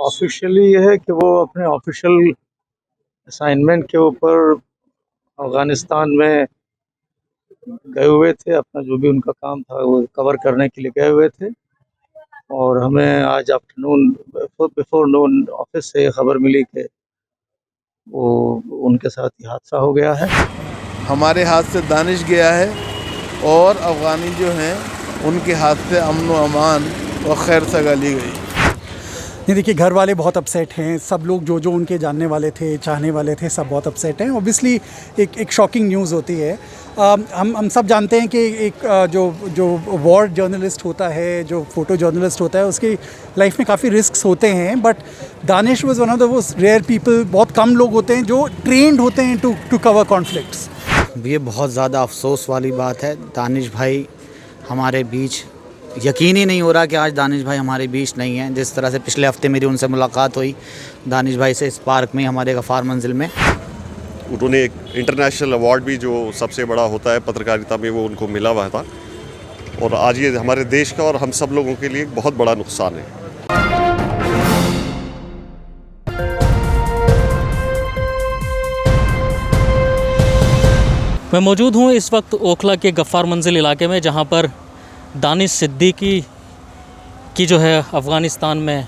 Officially ये है कि वो अपने ऑफिशियल असाइनमेंट के ऊपर अफ़गानिस्तान में गए हुए थे। अपना जो भी उनका काम था वो कवर करने के लिए गए हुए थे और हमें आज आफ्टरनून बिफोर नून ऑफिस से खबर मिली कि वो उनके साथ ये हादसा हो गया है। हमारे हाथ से दानिश गया है और अफ़गानी जो हैं उनके हाथ से अमन व अमान व खैर सगा ली गई। नहीं, देखिए, घर वाले बहुत अपसेट हैं। सब लोग जो उनके जानने वाले थे, चाहने वाले थे, सब बहुत अपसेट हैं। ऑब्वियसली एक शॉकिंग न्यूज़ होती है। हम सब जानते हैं कि एक जो वॉर जर्नलिस्ट होता है, जो फ़ोटो जर्नलिस्ट होता है, उसकी लाइफ में काफ़ी रिस्क्स होते हैं। But Danish was one of the वो रेयर पीपल, बहुत कम लोग होते हैं जो ट्रेंड होते हैं टू कवर कॉन्फ्लिक्ट्स। ये बहुत ज़्यादा अफसोस वाली बात है। दानिश भाई हमारे बीच, यकीन ही नहीं हो रहा कि आज दानिश भाई हमारे बीच नहीं हैं। जिस तरह से पिछले हफ्ते मेरी उनसे मुलाकात हुई दानिश भाई से इस पार्क में, हमारे गफ़ार मंजिल में। उन्होंने एक इंटरनेशनल अवार्ड भी जो सबसे बड़ा होता है पत्रकारिता में, वो उनको मिला हुआ था और आज ये हमारे देश का और हम सब लोगों के लिए एक बहुत बड़ा नुकसान है। मैं मौजूद हूँ इस वक्त ओखला के गफ़ार मंजिल इलाके में, जहाँ पर दानिश सिद्दीकी की जो है अफ़गानिस्तान में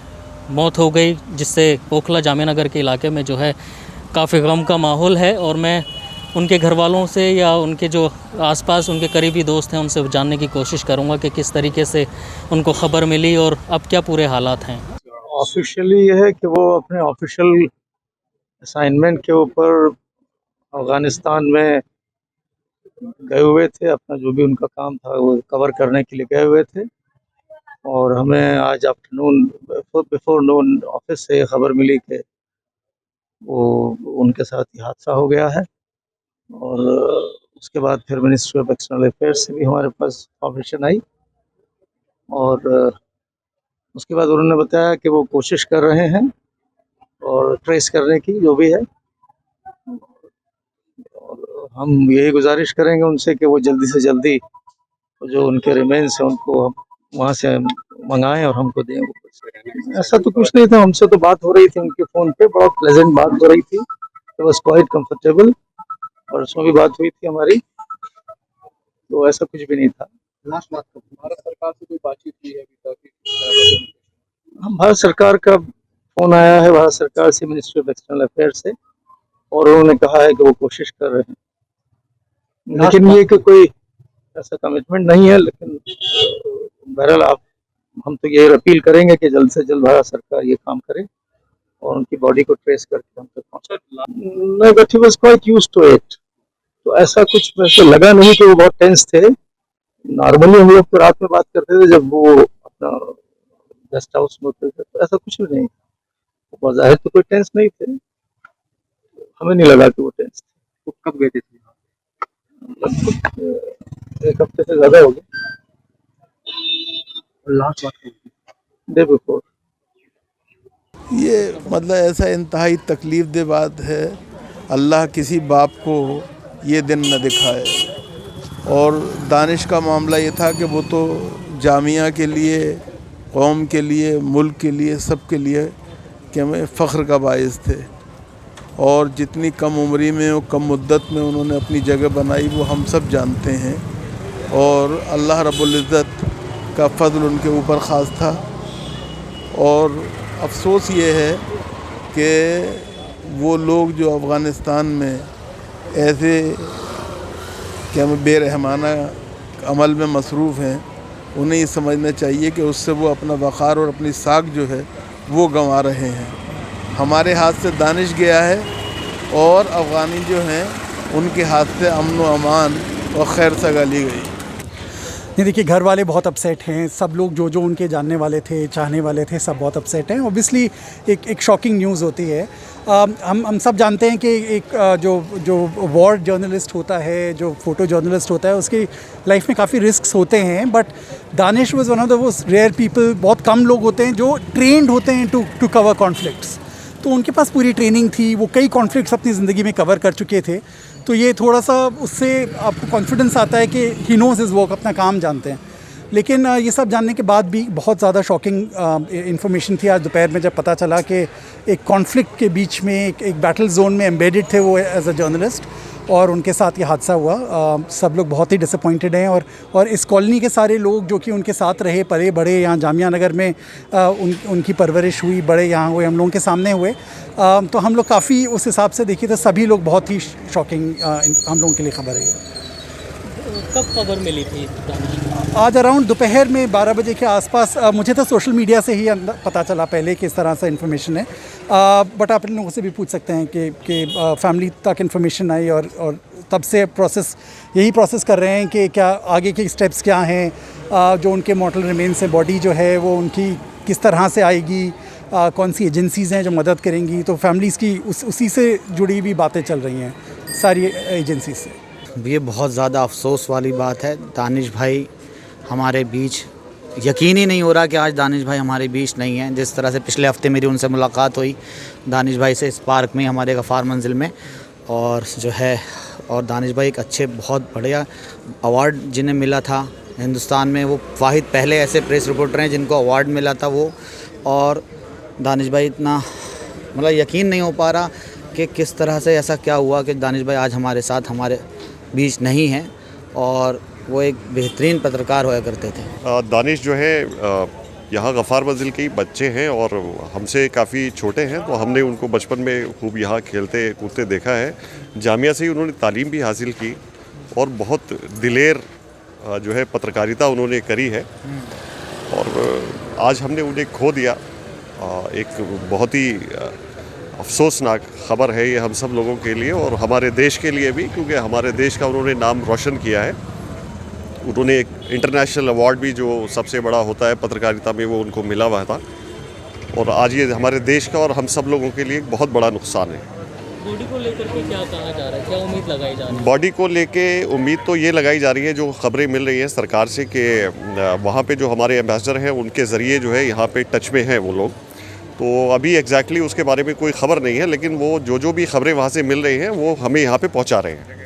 मौत हो गई, जिससे ओखला जामे नगर के इलाके में जो है काफ़ी गम का माहौल है। और मैं उनके घर वालों से या उनके जो आसपास उनके करीबी दोस्त हैं उनसे जानने की कोशिश करूंगा कि किस तरीके से उनको ख़बर मिली और अब क्या पूरे हालात हैं। ऑफिशियली ये है कि वो अपने ऑफिशियल असाइनमेंट के ऊपर अफ़गानिस्तान में गए हुए थे। अपना जो भी उनका काम था वो कवर करने के लिए गए हुए थे और हमें आज आफ्टरनून बिफोर नून ऑफिस से खबर मिली कि वो उनके साथ ये हादसा हो गया है। और उसके बाद फिर मिनिस्ट्री ऑफ एक्सटर्नल अफेयर्स से भी हमारे पास इंफॉर्मेशन आई और उसके बाद उन्होंने बताया कि वो कोशिश कर रहे हैं और ट्रेस करने की जो भी है। और हम यही गुजारिश करेंगे उनसे कि वो जल्दी से जल्दी जो उनके रिमेन्स हैं उनको हम वहाँ से मंगाएं और हमको दें। ऐसा तो कुछ नहीं था, हमसे तो बात हो रही थी उनके फ़ोन पे, बहुत प्लेजेंट बात हो रही थी, तो बस क्वाइट कंफर्टेबल, और उसमें भी बात हुई थी हमारी, तो ऐसा कुछ भी नहीं था। लास्ट बात, भारत सरकार से कोई बातचीत की है अभी तक? हम भारत सरकार का फ़ोन आया है, भारत सरकार से मिनिस्ट्री ऑफ एक्सटर्नल अफेयर्स से, और उन्होंने कहा है कि वो कोशिश कर रहे हैं, लेकिन ये कि कोई ऐसा कमिटमेंट नहीं है। लेकिन बहरहाल हम तो ये अपील करेंगे कि जल्द से जल्द भारत सरकार ये काम करे और उनकी बॉडी को ट्रेस करके हम तक पहुँचाए। But he was quite used to it, तो ऐसा कुछ वैसे लगा नहीं कि वो बहुत टेंस थे। नॉर्मली हम लोग तो रात में बात करते थे जब वो अपना गेस्ट हाउस में होते थे, तो ऐसा कुछ भी नहीं, वो जाहिर तो कोई टेंस नहीं थे, हमें नहीं लगा कि वो टेंस थे। तो कब गए थे? लगभग एक हफ्ते से ज़्यादा हो गया। लास्ट बात डे बिफोर। ये मतलब ऐसा इंतहाई तकलीफ़ दे बात है। अल्लाह किसी बाप को ये दिन न दिखाए। और दानिश का मामला ये था कि वो तो जामिया के लिए, कौम के लिए, मुल्क के लिए, सब के लिए कि हमें फ़ख्र का बाइस थे। और जितनी कम उम्री में और कम मुद्दत में उन्होंने अपनी जगह बनाई वो हम सब जानते हैं। और अल्लाह रब्बुल इज़्ज़त का फ़ज़ल उनके ऊपर ख़ास था। और अफ़सोस ये है कि वो लोग जो अफ़गानिस्तान में ऐसे कि हमें बेरहमाना अमल में मसरूफ़ हैं, उन्हें ये समझना चाहिए कि उससे वो अपना वक़ार और अपनी साख जो है वो गंवा रहे हैं। हमारे हाथ से दानिश गया है और अफ़गानी जो हैं उनके हाथ से अमन व अमान व खैर सगा ली गई। नहीं, देखिए, घर वाले बहुत अपसेट हैं। सब लोग जो उनके जानने वाले थे, चाहने वाले थे, सब बहुत अपसेट हैं। ऑब्वियसली एक शॉकिंग न्यूज़ होती है। हम सब जानते हैं कि एक जो वॉर जर्नलिस्ट होता है, जो फ़ोटो जर्नलिस्ट होता है, उसकी लाइफ में काफ़ी रिस्क्स होते हैं। But Danish was one of the वो रेयर पीपल, बहुत कम लोग होते हैं जो ट्रेंड होते हैं टू कवर कॉन्फ्लिक्ट्स। तो उनके पास पूरी ट्रेनिंग थी, वो कई कॉन्फ्लिक्ट्स अपनी ज़िंदगी में कवर कर चुके थे। तो ये थोड़ा सा उससे आपको कॉन्फिडेंस आता है कि ही नोज़ हिज़ वर्क, अपना काम जानते हैं। लेकिन ये सब जानने के बाद भी बहुत ज़्यादा शॉकिंग इन्फॉर्मेशन थी आज दोपहर में, जब पता चला कि एक कॉन्फ्लिक्ट के बीच में एक बैटल जोन में एम्बेडेड थे वो एज अ जर्नलिस्ट, और उनके साथ ये हादसा हुआ। सब लोग बहुत ही डिसअपॉइंटेड हैं, और इस कॉलोनी के सारे लोग जो कि उनके साथ रहे, पले बड़े, यहाँ जामिया नगर में उनकी परवरिश हुई, बड़े यहाँ हुए, हम लोगों के सामने हुए, तो हम लोग काफ़ी उस हिसाब से देखिए तो सभी लोग बहुत ही शॉकिंग हम लोगों के लिए खबर है। कब खबर मिली थी दानिश? आज अराउंड दोपहर में 12 बजे के आसपास मुझे तो सोशल मीडिया से ही पता चला पहले कि इस तरह से इन्फॉर्मेशन है, बट आप इन लोगों से भी पूछ सकते हैं कि फैमिली तक इन्फॉर्मेशन आई, और तब से यही प्रोसेस कर रहे हैं कि क्या आगे के स्टेप्स क्या हैं, जो उनके मॉर्टल रिमेन्स हैं, बॉडी जो है वो उनकी किस तरह से आएगी, कौन सी एजेंसीज़ हैं जो मदद करेंगी, तो फैमिलीज़ की उसी से जुड़ी हुई बातें चल रही हैं सारी एजेंसी से। ये बहुत ज़्यादा अफसोस वाली बात है, दानिश भाई हमारे बीच, यकीन ही नहीं हो रहा कि आज दानिश भाई हमारे बीच नहीं हैं। जिस तरह से पिछले हफ्ते मेरी उनसे मुलाकात हुई दानिश भाई से इस पार्क में, हमारे गफ़ार मंजिल में, और जो है, और दानिश भाई एक अच्छे, बहुत बढ़िया अवार्ड जिन्हें मिला था हिंदुस्तान में, वो वाहिद पहले ऐसे प्रेस रिपोर्टर हैं जिनको अवार्ड मिला था वो, और दानिश भाई इतना मतलब यकीन नहीं हो पा रहा कि किस तरह से ऐसा क्या हुआ कि दानिश भाई आज हमारे साथ हमारे बीच नहीं हैं, और वो एक बेहतरीन पत्रकार हुआ करते थे। दानिश जो है यहाँ गफ़ार मंजिल के ही बच्चे हैं और हमसे काफ़ी छोटे हैं, तो हमने उनको बचपन में खूब यहाँ खेलते कूदते देखा है। जामिया से ही उन्होंने तालीम भी हासिल की और बहुत दिलेर जो है पत्रकारिता उन्होंने करी है, और आज हमने उन्हें खो दिया। एक बहुत ही अफसोसनाक ख़बर है ये हम सब लोगों के लिए और हमारे देश के लिए भी, क्योंकि हमारे देश का उन्होंने नाम रोशन किया है। उन्होंने एक इंटरनेशनल अवार्ड भी जो सबसे बड़ा होता है पत्रकारिता में वो उनको मिला हुआ था, और आज ये हमारे देश का और हम सब लोगों के लिए एक बहुत बड़ा नुकसान है। बॉडी को लेकर के क्या कहा जा रहा है, क्या उम्मीद लगाई जा रही है? बॉडी को लेके उम्मीद तो ये लगाई जा रही है, जो खबरें मिल रही हैं सरकार से कि वहाँ पे जो हमारे एम्बेसडर हैं उनके ज़रिए जो है यहाँ पे टच में हैं वो लोग, तो अभी एग्जैक्टली उसके बारे में कोई ख़बर नहीं है, लेकिन वो जो भी खबरें वहाँ से मिल रही हैं वो हमें यहाँ पे पहुँचा रहे हैं।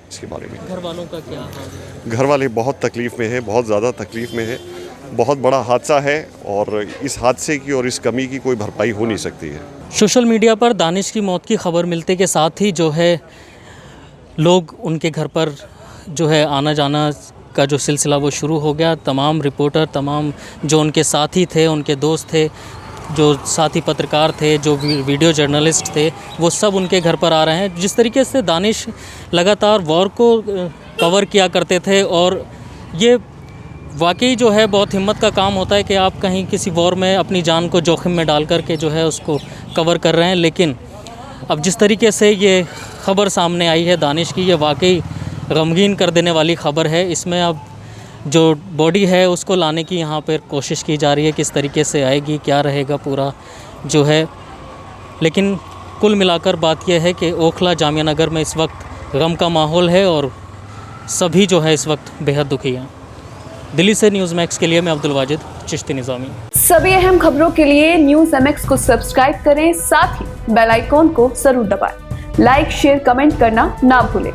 इसके बारे में घर वालों का क्या हाल है? घर वाले बहुत तकलीफ़ में हैं, बहुत ज़्यादा तकलीफ़ में हैं। बहुत बड़ा हादसा है और इस हादसे की और इस कमी की कोई भरपाई हो नहीं सकती है। सोशल मीडिया पर दानिश की मौत की खबर मिलते के साथ ही जो है लोग उनके घर पर जो है आना जाना का जो सिलसिला वो शुरू हो गया। तमाम रिपोर्टर, तमाम जो उनके साथी थे, उनके दोस्त थे, जो साथी पत्रकार थे, जो वीडियो जर्नलिस्ट थे, वो सब उनके घर पर आ रहे हैं। जिस तरीके से दानिश लगातार वॉर को कवर किया करते थे, और ये वाकई जो है बहुत हिम्मत का काम होता है कि आप कहीं किसी वॉर में अपनी जान को जोखिम में डाल कर के जो है उसको कवर कर रहे हैं। लेकिन अब जिस तरीके से ये ख़बर सामने आई है दानिश की, ये वाकई गमगीन कर देने वाली ख़बर है। इसमें अब जो बॉडी है उसको लाने की यहाँ पर कोशिश की जा रही है, किस तरीके से आएगी, क्या रहेगा पूरा जो है। लेकिन कुल मिलाकर बात यह है कि ओखला जामिया नगर में इस वक्त गम का माहौल है और सभी जो है इस वक्त बेहद दुखी हैं। दिल्ली से न्यूज़ मैक्स के लिए मैं अब्दुल वाजिद चिश्ती निज़ामी। सभी अहम खबरों के लिए न्यूज़ MX को सब्सक्राइब करें, साथ ही बेल आइकॉन को जरूर दबाएं। लाइक, शेयर, कमेंट करना ना भूलें।